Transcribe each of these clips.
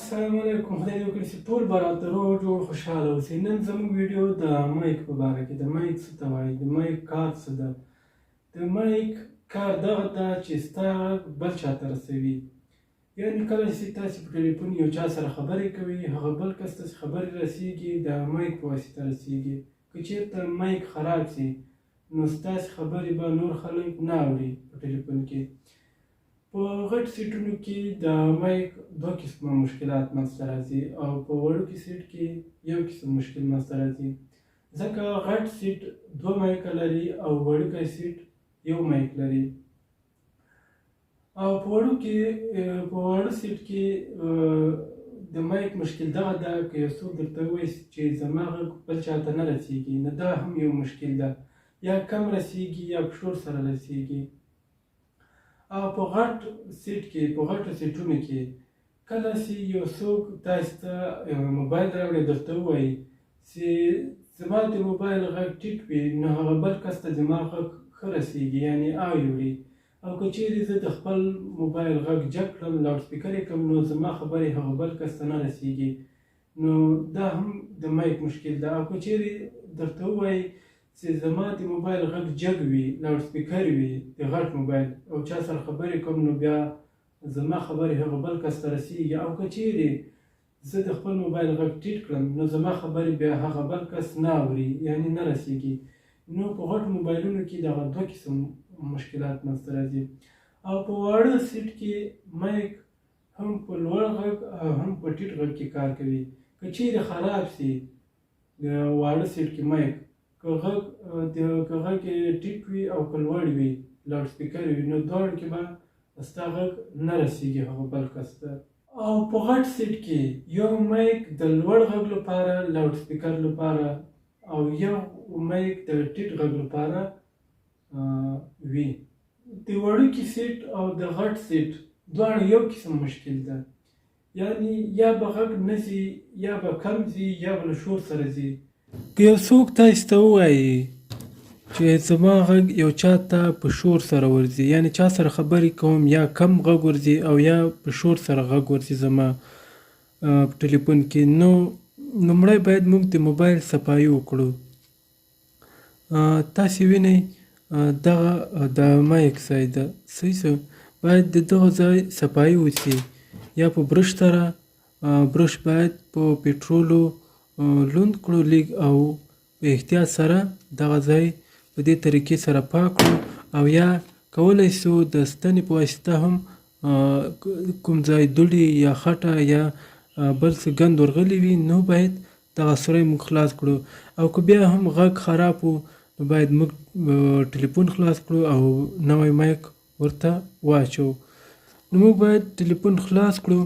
السلام علیکم. خدای دې وکړي چې ټول به راته روغ جوړ خوشحاله اوسئ. نن زموږ ویډیو د مایک په باره کې. د مایک څه ته وایي، د مایک کار څه ده. د مایک کار دغه ده چې ستا غږ بل چا ته رسوي. یعنې کله چې تاسې په ټلیفون یو چا سره خبرې کوئ، هغه بل کس ته چې خبرې رسېږي د مایک په واسطه رسېږي. که چېرته مایک خراب شي نو ستاسې خبرې به نور خلک نه اوري په ټلیفون کې. په غټ سیټونو کې د مایک دوه قسمه مشکلات منځته راځي او په وړوکي سیټ کې یو قسم مشکل منځته راځي، ځکه غټ سیټ دوه مایکه لري او وړوکی سیټ یو مایک لري. او په وړو سیټ کې د مایک مشکل دغه ده، که یو څوک درته ووایي چې زما غږ بل چا ته نه رسېږي، نو دا هم یو مشکل ده، یا کم رسېږي یا په شور سره رسېږي. او په غټ سیټ کې، په غټو سیټونو کې کله چې یو څوک تاسې ته موبایل راوړي درته ووایي چې زما د موبایل غږ ټیټ وي، نو هغه بل کس ته زما غږ ښه رسېږي، یعنې اوري. او که چیرې زه د خپل موبایل غږ جګ کړم، لاوډ سپیکر یې کړم، نو زما خبرې هغه بل کس ته نه رسېږي. نو دا هم د مایک مشکل ده. او که چیرې درته ووایي چې زما د موبایل غږ جګ وي، لاوډ سپیکر وي د غټ موبایل، او چا سره خبرې کوم، نو بیا زما خبرې هغه بل کس ته رسېږي. او که چیرې زه د خپل موبایل غږ ټیټ کړم، نو زما خبرې بیا هغه بل کس نه اوري، یعنې نه رسېږي. نو په غټو موبایلونو کې دغه دوه قسم مشکلات منځته راځي. او په واړه سیټ کې مایک هم په لوړ غږ او هم په ټیټ غږ کې کار کوي. که چیرې خراب شي د واړه سیټ کې مایک، که غږ یې ټیټ وي او که لوړ وي لاوډ سپیکر وي، نو دواړو کې به ستا غږ نه رسېږي هغه بل کس ته. او په غټ سیټ کې یو مایک د لوړ غږ لپاره، لاوډ سپیکر لپاره، او یو مایک د ټیټ غږ لپاره وي. د وړوکي سیټ او د غټ سیټ دواړه یو قسم مشکل ده، یعنې یا به غږ نه ځي، یا به کم ځي، یا به له شور سره ځي. که یو څوک تاسې ته ووایي چې زما غږ یو چا ته په شور سره ورځي، یعنې چا سره خبرې کوم یا کم غږ ورځي او یا په شور سره غږ ورځي زما په ټلیفون کې، نو لومړی باید موږ د موبایل صفایي وکړو. تاسې وینئ دغه د مایک ځای ده، صحیح څه باید د دغه ځای صفایي وشي، یا په برش سره. برش باید په پټرولو لوند کړو لږ، او په احتیاط سره دغه ځای په دې طریقې سره پاک کړو. او یا کولی شو د ستنې په واسطه هم کوم ځای دوړې یا خټه یا بل څه ګند ورغلی وي، نو باید دغه سوری موږ خلاص کړو. او که بیا هم غږ خراب و، نو باید موږ ټلیفون خلاص کړو او نوی مایک ورته واچو. نو موږ باید ټلیفون خلاص کړو.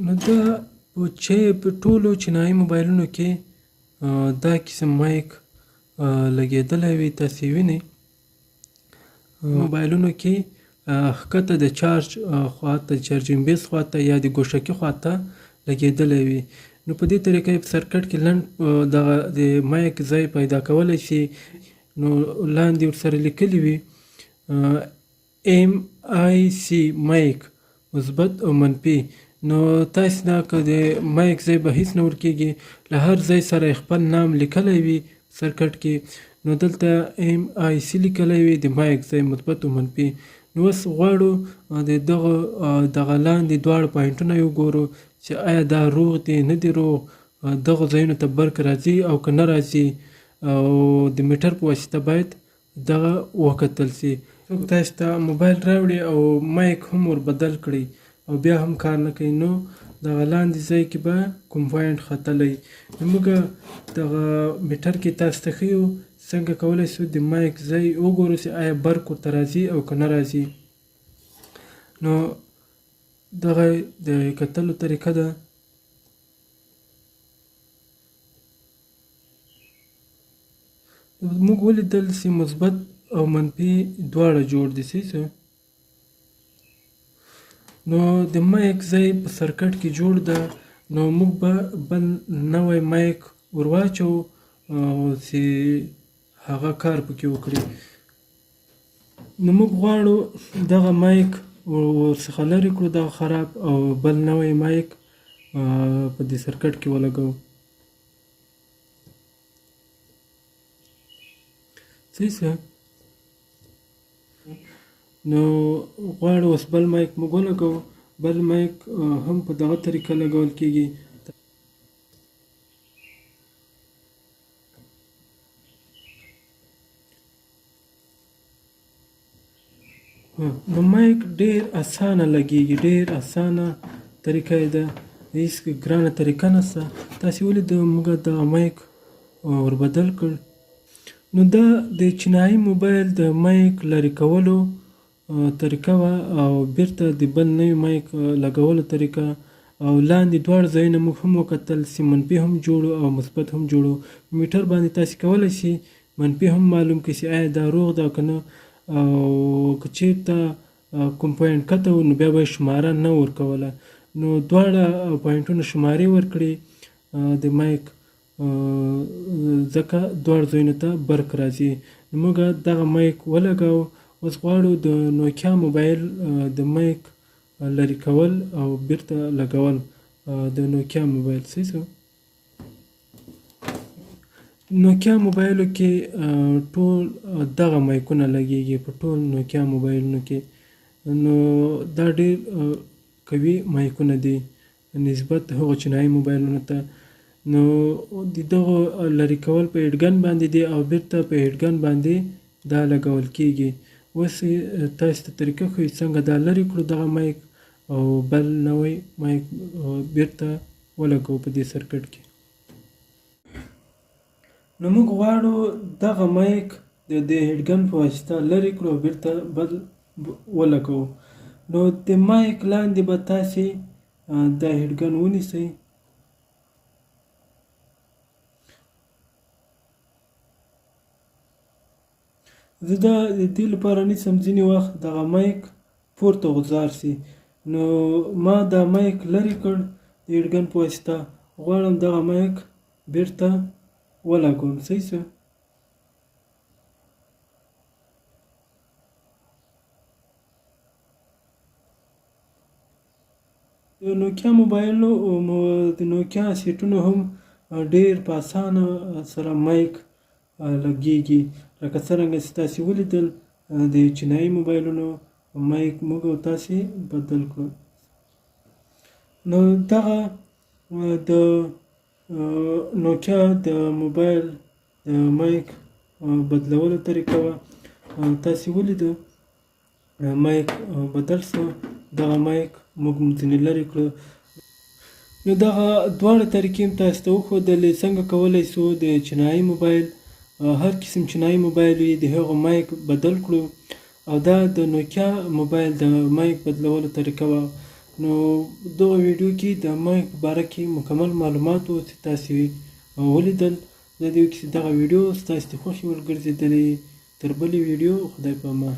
نو دا په ټولو چینایي موبایلونو کې دا قسم مایک لګېدلی وي. تاسې وینئ موبایلونو کې ښکته د چارج خواته، چارجینګ بیس خواته یا د ګوشکي خواته لګېدلی وي. نو په دې طریقه یې په سرکټ کې لنډ دغه د مایک ځای پیدا کولی شي. نو لاندې ورسره لیکلي وي MIC مایک مثبت او منفي. نو تاسې نه که د مایک ځای به هېڅ نه ورکېږي، له هر ځای سره یې خپل نام لیکلی وي سرکټ کې. نو دلته MIC لیکلی وي د مایک ځای مثبت او منفي. نو اوس غواړو د دغه لاندې دواړه پوینټونه یې وګورو چې آیا دا روغ دی نه دی روغ، دغو ځایونو ته برق راځي او که نه راځي. او د میټر په واسطه باید دغه وکتل شي. څوک تاسې ته موبایل راوړي او مایک هم ور بدل کړي او بیا هم کار نه کوي، نو دغه لاندې ځای کې به کوم پوینټ ختلی. نو موږ دغه میټر کې تاسو ته ښیو څنګه کولی شو د مایک ځای وګورو چې آیا برق ورته راځي او که نه راځي. نو دغه د کتلو طریقه ده. موږ ولیدل چې مثبت او منفي دواړه جوړ دي صحیح څه. نو د مایک ځای په سرکټ کې جوړ ده، نو موږ به بل نوی مایک ور واچوو چې هغه کار پکې وکړي. نو موږ غواړو دغه مایک ورڅخه لرې کړو دغه خراب او بل نوی مایک په دې سرکټ کې ولګوو صحیح څه. نو غواړو اوس بل مایک موږ ولګوو. بل مایک هم په دغه طریقه لګول کېږي. د مایک ډېر اسانه لګېږي، ډېر اسانه طریقه یې ده، هېڅ ګرانه طریقه نشته. تاسې ولیدل موږ دغه مایک ور بدل کړ. نو دا د چینایي موبایل د مایک لرې کولو طریقه وه او بیرته د بل نوي مایک لګولو طریقه. او لاندې دواړه ځایونه موږ هم وکتل چې منفي هم جوړو او مثبت هم جوړو. میټر باندې تاسې کولی شئ منفي هم معلوم کړئ چې آیا دا روغ ده که نه، او که چېرته کوم پوینټ کته و نو بیا به یې شماره نه ورکوله. نو دواړه پوینټونه شمارې ورکړي د مایک، ځکه دواړو ځایونو ته برق راځي. نو موږ دغه مایک ولګاوو. اوس غواړو د نوکیا موبایل د مایک لرې کول او بیرته لګول د نوکیا موبایل صحیح څه. نوکیا موبایلو کې ټول دغه مایکونه لګېږي په ټول نوکیا موبایلونو کې. نو دا ډېر قوي مایکونه دي نسبت هغو چینایي موبایلونو ته. نو د دغو لرې کول په هیډګن باندې دي او بیرته په هیډګن باندې دا لګول کېږي. اوس تاسو ته طریقه ښیو څنګه دا لرې کړو دغه مایک او بل نوی مایک بیرته ولګوو په دې سرکټ کې. نو موږ غواړو دغه مایک د هیډګن په واسطه لرې کړو او بیرته بل ولګوو. نو د مایک لاندې به تاسې دا هیډګن ونیسئ. زه دا د دې لپاره نیسم ځینې وخت دغه مایک پورته غورځار شي. نو ما دا مایک لرې کړ د هیډګن په واسطه، غواړم دغه مایک بیرته ولګوم صحیح څه. د نوکیا موبایلونو د نوکیا سیټونو هم ډېر په اسانه سره مایک لګېږي، لکه څرنګه چې تاسې ولیدل د چینایي موبایلونو مایک موږ او تاسې بدل کړو. نو دغه د نوکیا د موبایل د مایک بدلولو طریقه وه. تاسې ولیدل مایک بدل شو، دغه مایک موږ ځینې لرې کړو. نو دغه دواړه طریقې هم تاسو ته وښودلې څنګه کولی شو د چینایي موبایل هر قسم چینایي موبایل وي د هغو مایک بدل کړو، او دا د نوکیا موبایل د مایک بدلولو طریقه وه. نو دغه ویډیو کې د مایک په باره کې مکمل معلومات و چې تاسې ولیدل. زه دې وکړي چې دغه ویډیو ستاسې د خوښې وګرځېدلې. تر بلې ویډیو خدای په امان.